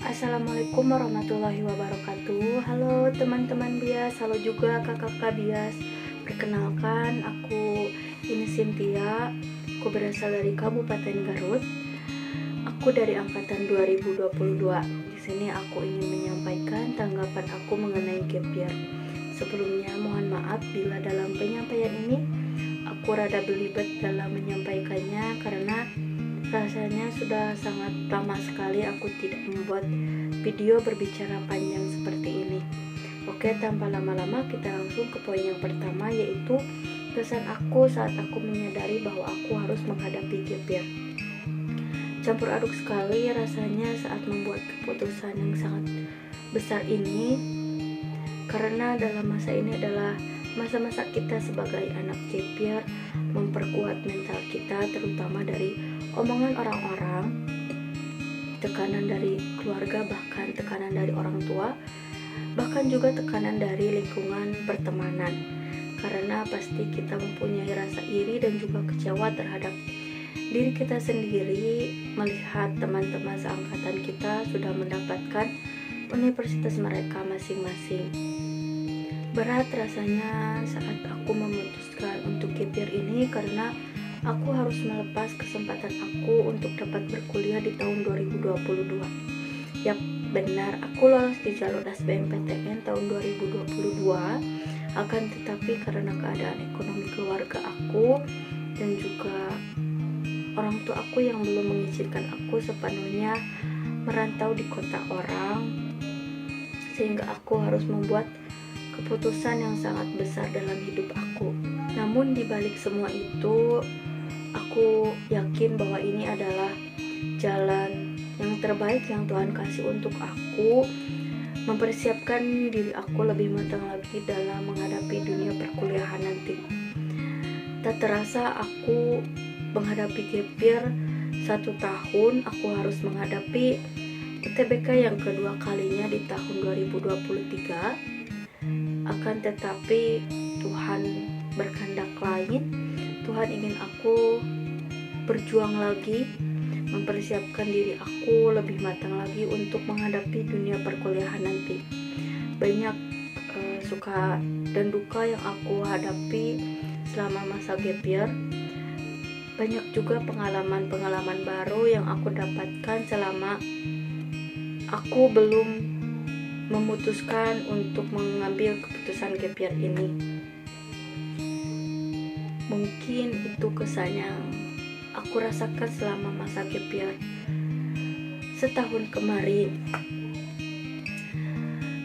Assalamualaikum warahmatullahi wabarakatuh. Halo teman-teman bias, halo juga kakak-kakak bias. Perkenalkan, aku ini Cynthia. Aku berasal dari Kabupaten Garut. Aku dari angkatan 2022. Di sini aku ingin menyampaikan tanggapan aku mengenai gap year. Sebelumnya mohon maaf bila dalam penyampaian ini aku rada belibet dalam menyampaikannya karena rasanya sudah sangat lama sekali aku tidak membuat video berbicara panjang seperti ini. Oke, tanpa lama-lama kita langsung ke poin yang pertama, yaitu kesan aku saat aku menyadari bahwa aku harus menghadapi gap year. Campur aduk sekali rasanya saat membuat keputusan yang sangat besar ini, karena dalam masa ini adalah masa-masa kita sebagai anak gap year, memperkuat mental kita terutama dari omongan orang-orang, tekanan dari keluarga, bahkan tekanan dari orang tua, bahkan juga tekanan dari lingkungan pertemanan. Karena pasti kita mempunyai rasa iri dan juga kecewa terhadap diri kita sendiri melihat teman-teman seangkatan kita sudah mendapatkan universitas mereka masing-masing. Berat rasanya saat aku memutuskan untuk gap year ini karena aku harus melepas kesempatan aku untuk dapat berkuliah di tahun 2022. Yap, benar, aku lolos di jalur SBMPTN tahun 2022. Akan tetapi karena keadaan ekonomi keluarga aku dan juga orang tua aku yang belum mengizinkan aku sepenuhnya merantau di kota orang, sehingga aku harus membuat keputusan yang sangat besar dalam hidup aku. Namun di balik semua itu, aku yakin bahwa ini adalah jalan yang terbaik yang Tuhan kasih untuk aku, mempersiapkan diri aku lebih matang lagi dalam menghadapi dunia perkuliahan nanti. Tak terasa aku menghadapi gap year 1 tahun, aku harus menghadapi UTBK yang kedua kalinya di tahun 2023. Akan tetapi Tuhan berkehendak lain. Tuhan ingin aku berjuang lagi, mempersiapkan diri aku lebih matang lagi untuk menghadapi dunia perkuliahan nanti. Banyak suka dan duka yang aku hadapi selama masa gap year. Banyak juga pengalaman-pengalaman baru yang aku dapatkan selama aku belum memutuskan untuk mengambil keputusan gap year ini. Mungkin itu kesan yang aku rasakan selama masa gap year setahun kemarin.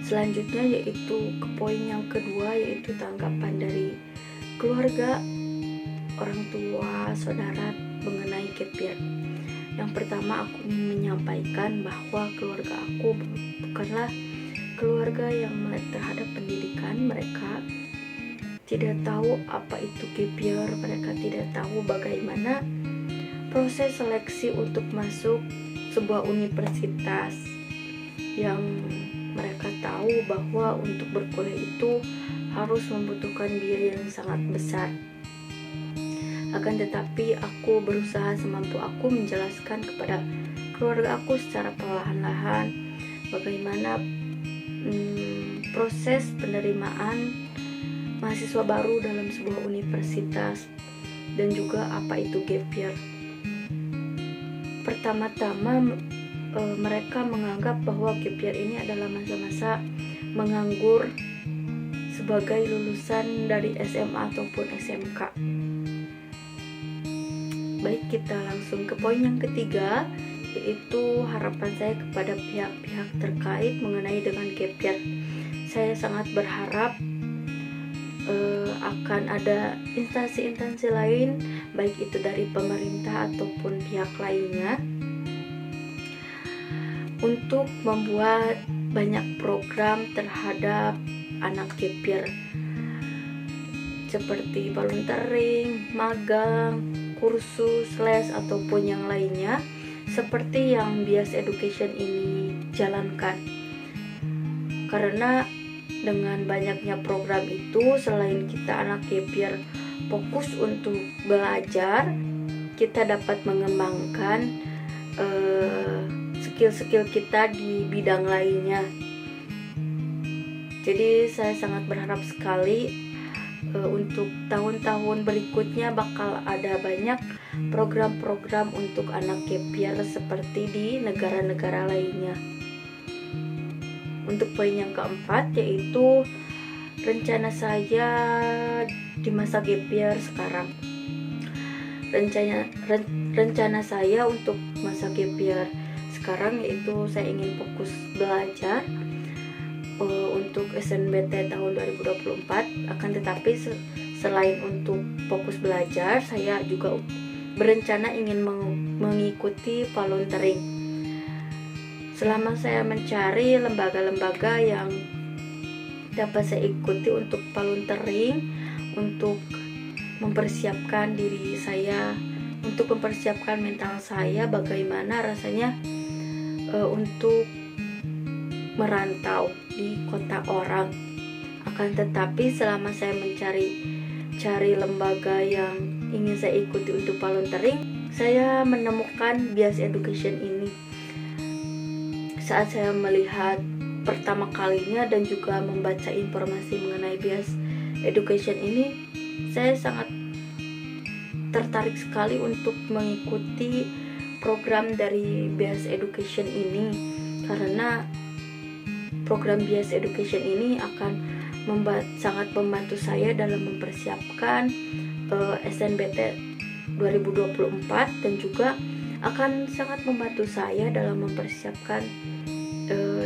Selanjutnya yaitu ke poin yang kedua, yaitu tanggapan dari keluarga, orang tua, saudara mengenai gap year. Yang pertama, aku ingin menyampaikan bahwa keluarga aku bukanlah keluarga yang melek terhadap pendidikan. Mereka tidak tahu apa itu gap year, mereka tidak tahu bagaimana proses seleksi untuk masuk sebuah universitas. Yang mereka tahu bahwa untuk berkuliah itu harus membutuhkan biaya yang sangat besar. Akan tetapi aku berusaha semampu aku menjelaskan kepada keluarga aku secara perlahan-lahan bagaimana proses penerimaan mahasiswa baru dalam sebuah universitas dan juga apa itu gap year. Pertama-tama mereka menganggap bahwa gap year ini adalah masa-masa menganggur sebagai lulusan dari SMA ataupun SMK. Baik, kita langsung ke poin yang ketiga, yaitu harapan saya kepada pihak-pihak terkait mengenai dengan gap year. Saya sangat berharap akan ada instansi-instansi lain, baik itu dari pemerintah ataupun pihak lainnya, untuk membuat banyak program terhadap anak gap year seperti volunteering, magang, kursus, les, ataupun yang lainnya seperti yang Bias Education ini jalankan. Karena dengan banyaknya program itu, selain kita anak gap year fokus untuk belajar, kita dapat mengembangkan skill-skill kita di bidang lainnya. Jadi saya sangat berharap sekali untuk tahun-tahun berikutnya bakal ada banyak program-program untuk anak gap year seperti di negara-negara lainnya. Untuk poin yang keempat yaitu rencana saya di masa gap year sekarang. Rencana saya untuk masa gap year sekarang yaitu saya ingin fokus belajar untuk SNBT tahun 2024. Akan tetapi selain untuk fokus belajar, saya juga berencana ingin mengikuti volunteering. Selama saya mencari lembaga-lembaga yang dapat saya ikuti untuk volunteering, untuk mempersiapkan diri saya, untuk mempersiapkan mental saya, bagaimana rasanya untuk merantau di kota orang. Akan tetapi selama saya cari lembaga yang ingin saya ikuti untuk volunteering, saya menemukan Bias Education ini. Saat saya melihat pertama kalinya dan juga membaca informasi mengenai Bias Education ini, saya sangat tertarik sekali untuk mengikuti program dari Bias Education ini, karena program Bias Education ini akan sangat membantu saya dalam mempersiapkan SNBT 2024 dan juga akan sangat membantu saya dalam mempersiapkan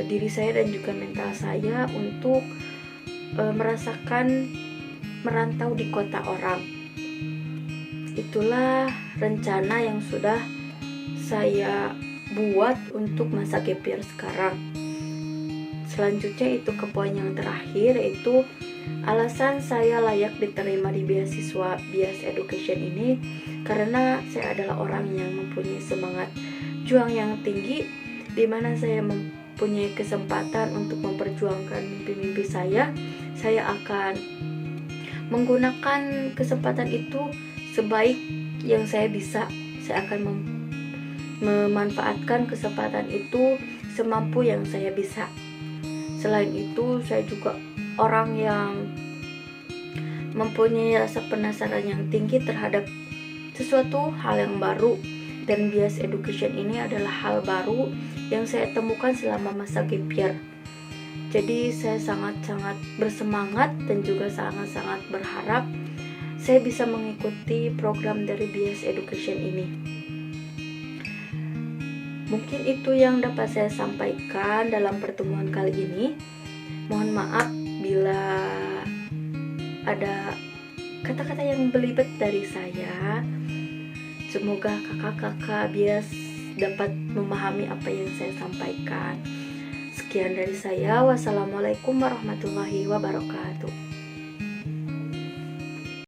diri saya dan juga mental saya untuk merasakan merantau di kota orang. Itulah rencana yang sudah saya buat untuk masa gap year sekarang. Selanjutnya itu ke poin yang terakhir, yaitu alasan saya layak diterima di beasiswa Bias Education ini karena saya adalah orang yang mempunyai semangat juang yang tinggi, di mana saya mempunyai kesempatan untuk memperjuangkan mimpi-mimpi saya. Saya akan menggunakan kesempatan itu sebaik yang saya bisa. Saya akan memanfaatkan kesempatan itu semampu yang saya bisa. Selain itu, saya juga orang yang mempunyai rasa penasaran yang tinggi terhadap sesuatu hal yang baru, dan Bias Education ini adalah hal baru yang saya temukan selama masa gap year. Jadi saya sangat-sangat bersemangat dan juga sangat-sangat berharap saya bisa mengikuti program dari Bias Education ini. Mungkin itu yang dapat saya sampaikan dalam pertemuan kali ini. Mohon maaf bila ada kata-kata yang belibet dari saya. Semoga kakak-kakak Bias dapat memahami apa yang saya sampaikan. Sekian dari saya. Wassalamualaikum warahmatullahi wabarakatuh.